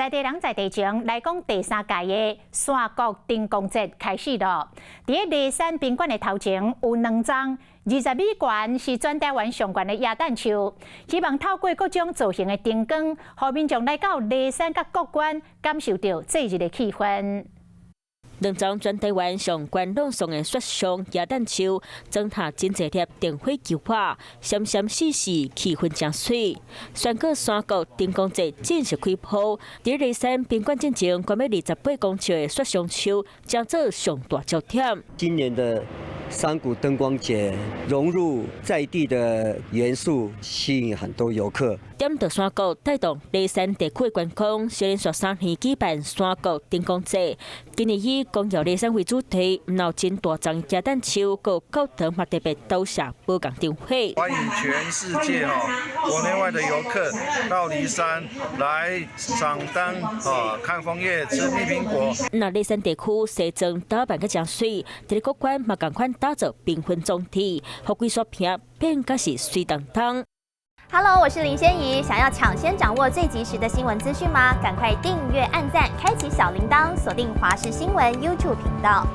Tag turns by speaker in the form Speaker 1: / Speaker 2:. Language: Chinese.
Speaker 1: 在地人在地前来讲，第3届的山国灯光节开始了。伫个梨山宾馆的头前有2张20米悬，是全台湾上悬的椰蛋树，希望透过各种造型的灯光，让民众来到梨山甲国馆，感受到节日的气氛。
Speaker 2: 2张全台湾上悬朗诵的雪上椰蛋树，装下真侪粒灯火球花，闪闪烁烁，气氛真水。全国山国灯光节正式开跑，伫梨山宾馆进前，关于28公尺的雪上树，将做上大焦点。
Speaker 3: 今年的山谷灯光节融入在地的元素，吸引很多游客。
Speaker 2: 点到山国带动梨山地区的观光，连续3年举办山国灯光节。今年以光耀梨山为主题，闹真大张椰蛋树，和教堂嘛特别投下宝钢灯火。
Speaker 4: 欢迎全世界国内外的游客到梨山来赏灯看枫叶、吃蜜苹果。
Speaker 2: 那梨山地区西装打扮个真水，伫个国馆嘛同款打造缤纷装置，互规煞片变甲是水当当。
Speaker 5: Hello， 我是林仙怡。想要抢先掌握最及时的新闻资讯吗？赶快订阅、按赞、开启小铃铛，锁定华视新闻 YouTube 频道。